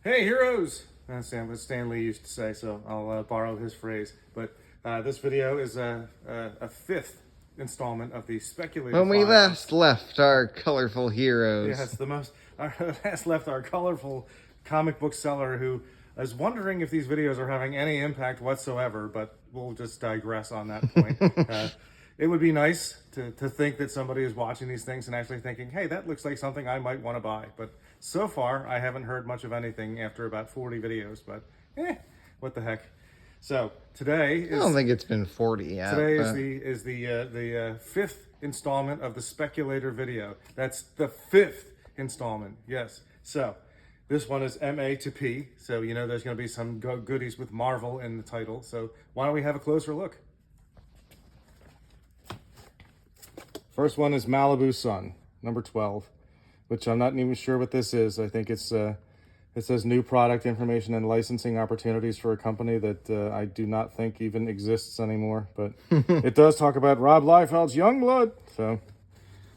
Hey, heroes! That's what Stanley used to say, so I'll borrow his phrase. But this video is a fifth installment of the Speculator When we files. last left our colorful heroes. Yes, the most last left our colorful comic book seller who is wondering if these videos are having any impact whatsoever, but we'll just digress on that point. It would be nice to think that somebody is watching these things and actually thinking, hey, that looks like something I might want to buy. But so far, I haven't heard much of anything after about 40 videos, but what the heck. So today is... I don't think it's been 40 yet. Today is the fifth installment of the Speculator video. That's the fifth installment, yes. So this one is MA to P, so you know there's going to be some goodies with Marvel in the title. So why don't we have a closer look? First one is Malibu Sun, number 12, which I'm not even sure what this is. I think it's it says new product information and licensing opportunities for a company that I do not think even exists anymore. But it does talk about Rob Liefeld's Youngblood. So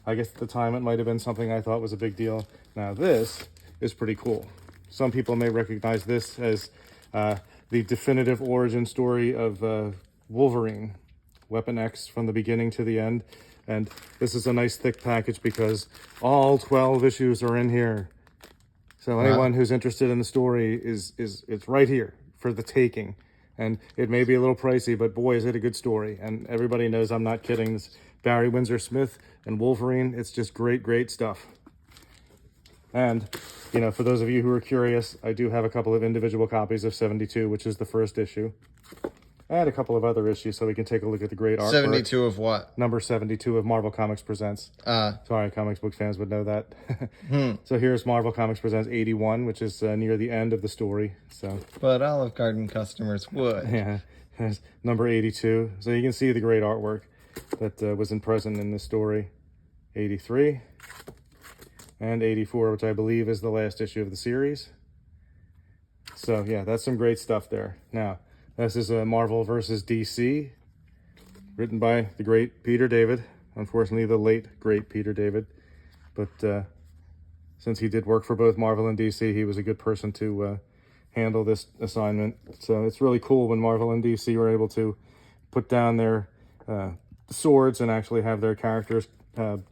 I guess at the time it might have been something I thought was a big deal. Now this is pretty cool. Some people may recognize this as the definitive origin story of Wolverine, Weapon X from the beginning to the end. And this is a nice thick package because all 12 issues are in here. So anyone who's interested in the story it's right here for the taking. And it may be a little pricey, but boy, is it a good story. And everybody knows I'm not kidding. This Barry Windsor Smith and Wolverine, it's just great, great stuff. And, you know, for those of you who are curious, I do have a couple of individual copies of 72, which is the first issue. I had a couple of other issues so we can take a look at the great artwork. 72 of what? Number 72 of Marvel Comics Presents. Sorry, comics book fans would know that. So here's Marvel Comics Presents 81, which is near the end of the story. So, but Olive Garden customers would. Yeah, there's number 82. So you can see the great artwork that was present in this story. 83 and 84, which I believe is the last issue of the series. So yeah, that's some great stuff there. Now, this is a Marvel versus DC, written by the great Peter David. Unfortunately, the late, great Peter David. But since he did work for both Marvel and DC, he was a good person to handle this assignment. So it's really cool when Marvel and DC were able to put down their swords and actually have their characters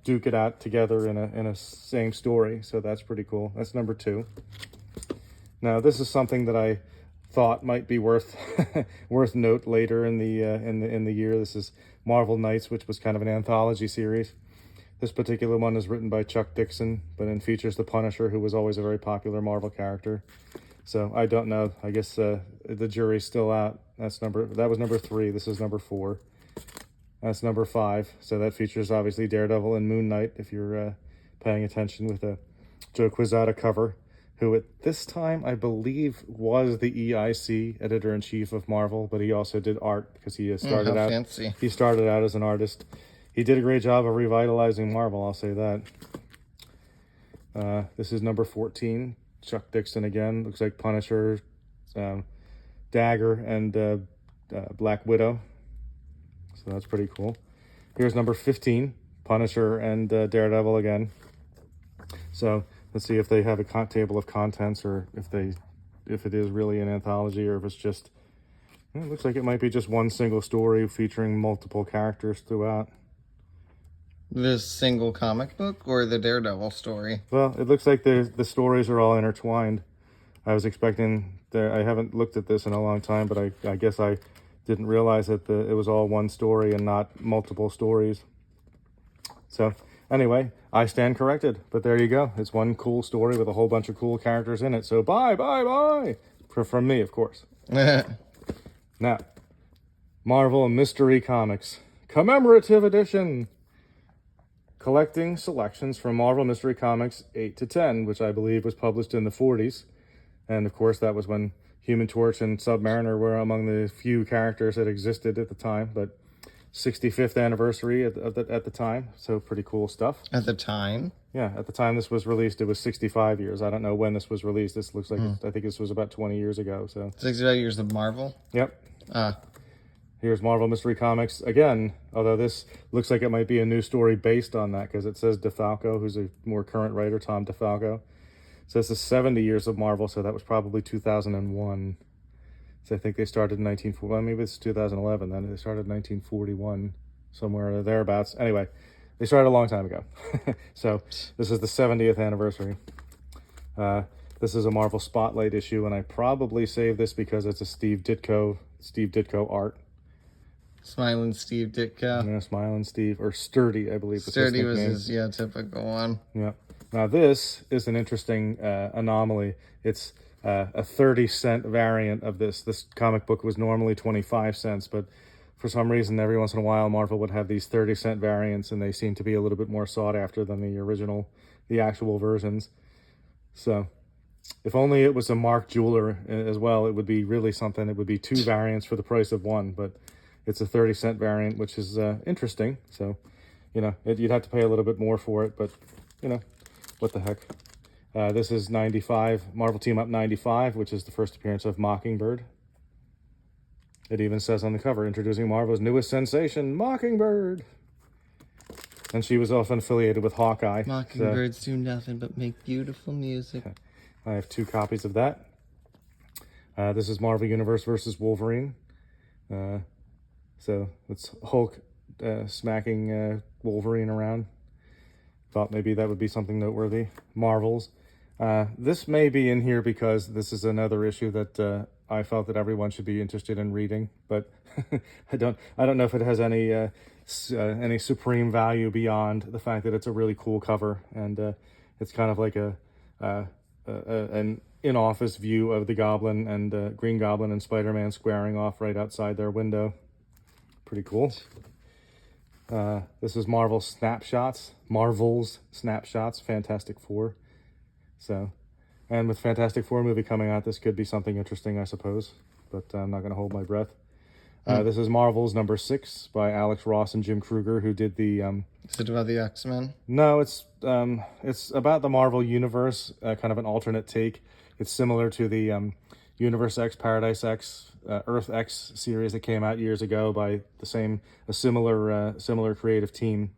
duke it out together in a same story. So that's pretty cool. That's number 2. Now, this is something that I thought might be worth note later in the year. This is Marvel Knights, which was kind of an anthology series. This particular one is written by Chuck Dixon, but then features the Punisher, who was always a very popular Marvel character. So I don't know. I guess the jury's still out. That was number 3. This is number 4. That's number 5. So that features obviously Daredevil and Moon Knight, if you're paying attention, with a Joe Quesada cover, who at this time, I believe, was the EIC, editor-in-chief of Marvel, but he also did art because he started out. Fancy. He started out as an artist. He did a great job of revitalizing Marvel, I'll say that. This is number 14, Chuck Dixon again. Looks like Punisher, Dagger, and Black Widow. So that's pretty cool. Here's number 15, Punisher and Daredevil again. So let's see if they have a table of contents, or if it is really an anthology, or if it's just, it looks like it might be just one single story featuring multiple characters throughout. This single comic book or the Daredevil story? Well, it looks like the stories are all intertwined. I was expecting, I haven't looked at this in a long time, but I guess I didn't realize that it was all one story and not multiple stories. So anyway, I stand corrected, but there you go. It's one cool story with a whole bunch of cool characters in it. So bye. From me, of course. Now, Marvel Mystery Comics Commemorative Edition. Collecting selections from Marvel Mystery Comics 8 to 10, which I believe was published in the 40s. And of course, that was when Human Torch and Submariner were among the few characters that existed at the time. But 65th anniversary at the time, so pretty cool stuff. At the time? Yeah, at the time this was released, it was 65 years. I don't know when this was released. This looks like, I think this was about 20 years ago. So 65 years of Marvel? Yep. Here's Marvel Mystery Comics again, although this looks like it might be a new story based on that, because it says DeFalco, who's a more current writer, Tom DeFalco. says the 70 years of Marvel, so that was probably 2001. So I think they started in 1940. Well, maybe it's 2011. Then they started in 1941, somewhere thereabouts. Anyway, they started a long time ago. So this is the 70th anniversary. This is a Marvel Spotlight issue, and I probably saved this because it's a Steve Ditko art. Smiling Steve Ditko. Yeah, Smiling Steve, or Sturdy, I believe. Sturdy was his typical one. Yeah. Now this is an interesting anomaly. It's a 30-cent variant of this. This comic book was normally 25 cents, but for some reason, every once in a while, Marvel would have these 30-cent variants, and they seem to be a little bit more sought after than the actual versions. So, if only it was a Mark Jeweler as well, it would be really something. It would be 2 variants for the price of 1, but it's a 30-cent variant, which is interesting. So, you'd have to pay a little bit more for it, but, what the heck. This is 95, Marvel Team Up 95, which is the first appearance of Mockingbird. It even says on the cover, introducing Marvel's newest sensation, Mockingbird. And she was often affiliated with Hawkeye. Mockingbirds do nothing but make beautiful music. I have 2 copies of that. This is Marvel Universe versus Wolverine. So it's Hulk smacking Wolverine around. Thought maybe that would be something noteworthy. Marvels. This may be in here because this is another issue that I felt that everyone should be interested in reading, but I don't know if it has any supreme value beyond the fact that it's a really cool cover, and it's kind of like an in-office view of the Goblin and Green Goblin and Spider-Man squaring off right outside their window. Pretty cool. This is Marvel's Snapshots, Fantastic Four. So, and with Fantastic Four movie coming out, this could be something interesting, I suppose. But I'm not going to hold my breath. This is Marvel's number 6 by Alex Ross and Jim Krueger, who did the... Is it about the X-Men? No, it's about the Marvel Universe, kind of an alternate take. It's similar to the Universe X, Paradise X, Earth X series that came out years ago by a similar creative team.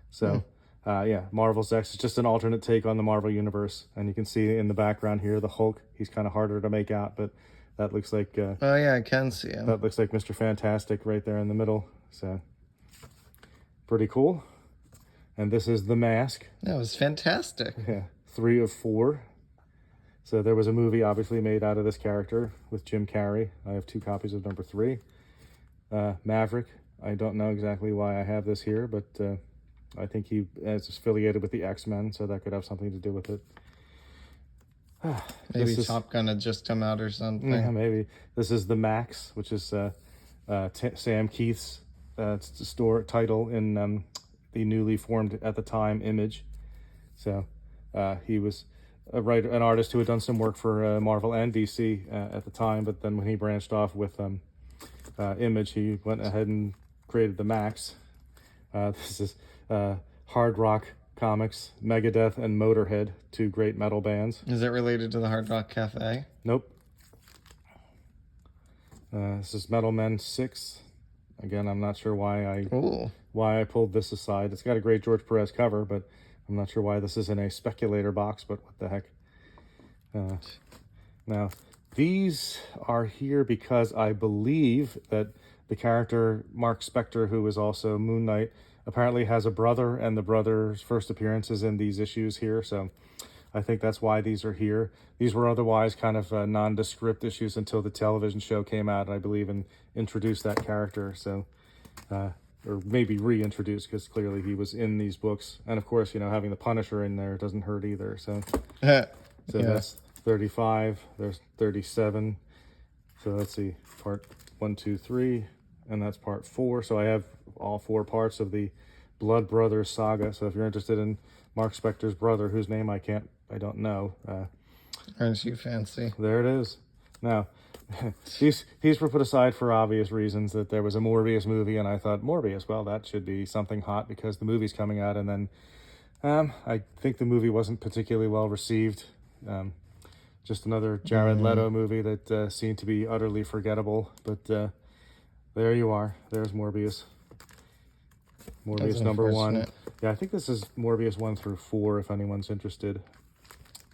So... yeah, Marvel's X is just an alternate take on the Marvel Universe. And you can see in the background here, the Hulk. He's kind of harder to make out, but that looks like... oh, yeah, I can see him. That looks like Mr. Fantastic right there in the middle. So, pretty cool. And this is The Mask. That was fantastic. Yeah, 3 of 4. So there was a movie obviously made out of this character with Jim Carrey. I have 2 copies of number 3. Maverick. I don't know exactly why I have this here, but... I think he is affiliated with the X-Men, so that could have something to do with it. Maybe Top Gun had just come out or something. Yeah, maybe. This is The Max, which is Sam Keith's store title in the newly formed, at the time, Image. So he was an artist who had done some work for Marvel and DC at the time, but then when he branched off with Image, he went ahead and created The Max. This is Hard Rock Comics, Megadeth, and Motorhead, 2 great metal bands. Is it related to the Hard Rock Cafe? Nope. This is Metal Men 6. Again, I'm not sure why I pulled this aside. It's got a great George Perez cover, but I'm not sure why this is in a Speculator box, but what the heck. Now, these are here because I believe that the character Mark Spector, who is also Moon Knight, apparently has a brother, and the brother's first appearance is in these issues here, so I think that's why these are here. These were otherwise kind of nondescript issues until the television show came out, I believe, and introduced that character, so, or maybe reintroduced, because clearly he was in these books. And of course, having the Punisher in there doesn't hurt either, so. So yeah. That's 35, there's 37, so let's see, part 1, 2, 3, and that's part 4. So I have all 4 parts of the Blood Brothers saga. So if you're interested in Mark Spector's brother, whose name I don't know. Aren't you fancy? There it is. Now, these were put aside for obvious reasons, that there was a Morbius movie, and I thought, Morbius, well, that should be something hot because the movie's coming out. And then I think the movie wasn't particularly well received. Just another Jared Leto movie that seemed to be utterly forgettable. But there you are. There's Morbius. Morbius number 1. Yeah, I think this is Morbius 1 through 4 if anyone's interested.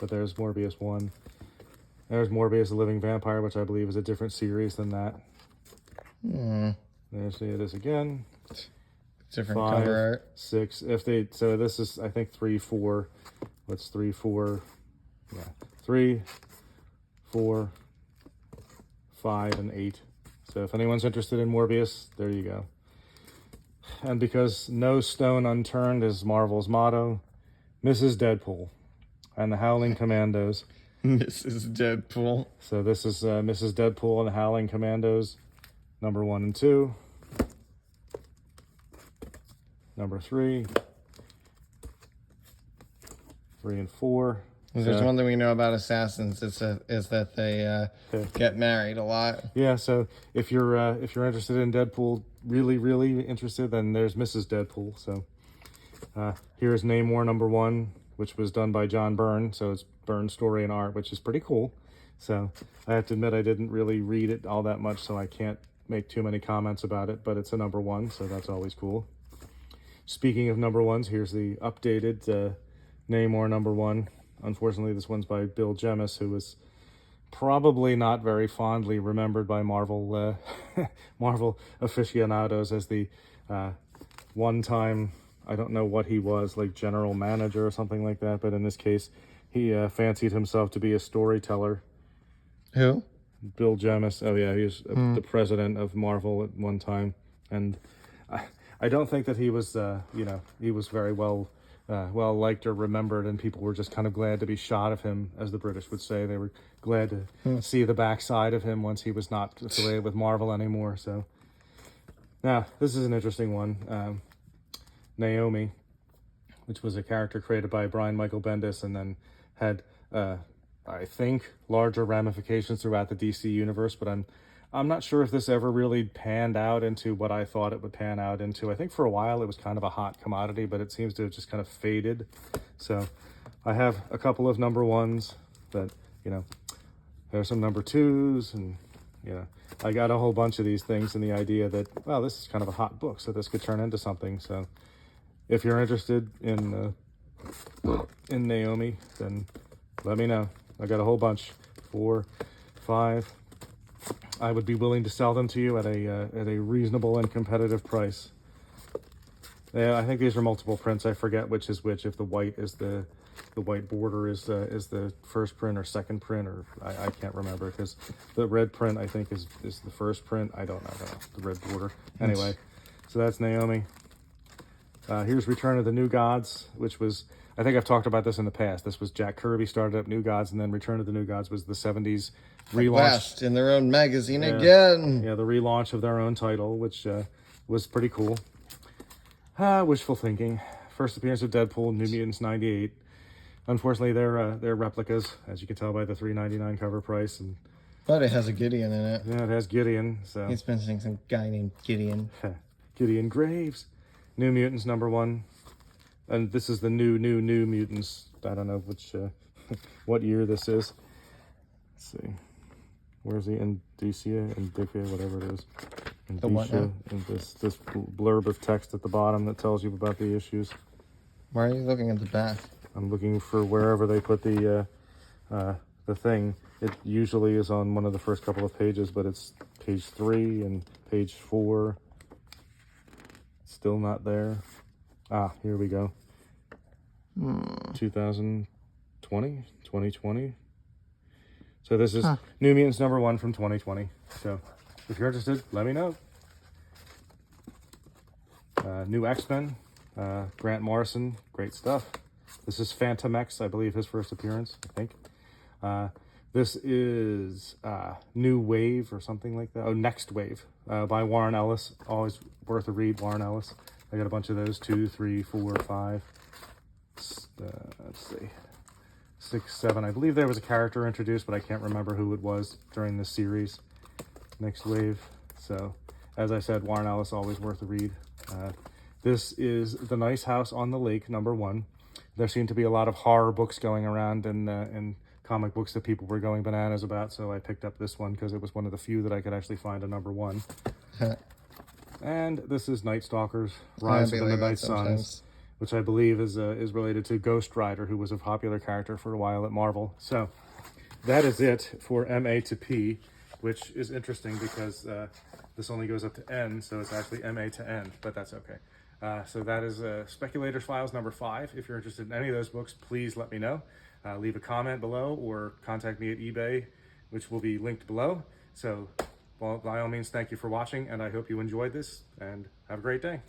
but there's Morbius 1. There's Morbius the Living Vampire, which I believe is a different series than that. There's it is again. Different 5, cover art. 6. So this is, I think, 3, 4. What's 3, 4? Yeah, 3, 4, 5, and 8. So if anyone's interested in Morbius, there you go. And because no stone unturned is Marvel's motto, Mrs. Deadpool and the Howling Commandos. Mrs. Deadpool. So this is Mrs. Deadpool and the Howling Commandos, number 1 and 2. Number 3. 3 and 4. There's one thing we know about assassins is that they get married a lot. Yeah, so if you're interested in Deadpool, really interested, then there's Mrs. Deadpool. So here's Namor number 1, which was done by John Byrne. So it's Byrne's story and art, which is pretty cool. So I have to admit I didn't really read it all that much, so I can't make too many comments about it. But it's a number 1, so that's always cool. Speaking of number 1s, here's the updated Namor number 1. Unfortunately, this one's by Bill Jemas, who was probably not very fondly remembered by Marvel Marvel aficionados as the one-time, I don't know what he was, like general manager or something like that, but in this case, he fancied himself to be a storyteller. Who? Bill Jemas. Oh yeah, he was the president of Marvel at one time, and I don't think that he was, he was very well liked or remembered, and people were just kind of glad to be shot of him, as the British would say. They were glad to see the backside of him once he was not affiliated with Marvel anymore. So now this is an interesting one. Naomi, which was a character created by Brian Michael Bendis and then had, I think, larger ramifications throughout the DC universe, but I'm not sure if this ever really panned out into what I thought it would pan out into. I think for a while it was kind of a hot commodity, but it seems to have just kind of faded. So I have a couple of number 1s that, there's some number 2s, and, I got a whole bunch of these things, and the idea that, well, this is kind of a hot book, so this could turn into something. So if you're interested in Naomi, then let me know. I got a whole bunch, 4, 5. I would be willing to sell them to you at a reasonable and competitive price. Yeah, I think these are multiple prints. I forget which is which. If the white is the white border is the first print or second print, or I can't remember, because the red print I think is the first print. I don't know the red border. Anyway, so that's Naomi. Here's Return of the New Gods, which was, I think I've talked about this in the past. This was Jack Kirby started up New Gods, and then Return of the New Gods was the 70s relaunch. West in their own magazine again. Yeah, the relaunch of their own title, which was pretty cool. Wishful thinking. First appearance of Deadpool, New Mutants 98. Unfortunately, they're replicas, as you can tell by the $3.99 cover price. But it has a Gideon in it. Yeah, it has Gideon. So he's mentioning some guy named Gideon. Gideon Graves. New Mutants number 1. And this is the new Mutants. I don't know which what year this is. Let's see. Where's the Indicia, whatever it is. The what now? And this blurb of text at the bottom that tells you about the issues. Why are you looking at the back? I'm looking for wherever they put the thing. It usually is on one of the first couple of pages, but it's page 3 and page 4. Still not there. Here we go. 2020. So this is New Mutants number 1 from 2020. So if you're interested, let me know. New X-Men, Grant Morrison, great stuff. This is Phantom X, I believe his first appearance, I think. This is New Wave or something like that. Oh, Next Wave by Warren Ellis. Always worth a read, Warren Ellis. I got a bunch of those, 2, 3, 4, 5. Let's see. 6, 7. I believe there was a character introduced, but I can't remember who it was during this series. Next Wave. So, as I said, Warren Ellis, always worth a read. This is The Nice House on the Lake, number 1. There seemed to be a lot of horror books going around and comic books that people were going bananas about, so I picked up this one because it was one of the few that I could actually find a number 1. And this is Night Stalkers, Rise of the Midnight Suns, which I believe is related to Ghost Rider, who was a popular character for a while at Marvel. So that is it for MA to P, which is interesting because this only goes up to N, so it's actually MA to N, but that's okay. So that is Speculator's Files number 5. If you're interested in any of those books, please let me know. Leave a comment below or contact me at eBay, which will be linked below. So, well, by all means, thank you for watching, and I hope you enjoyed this, and have a great day.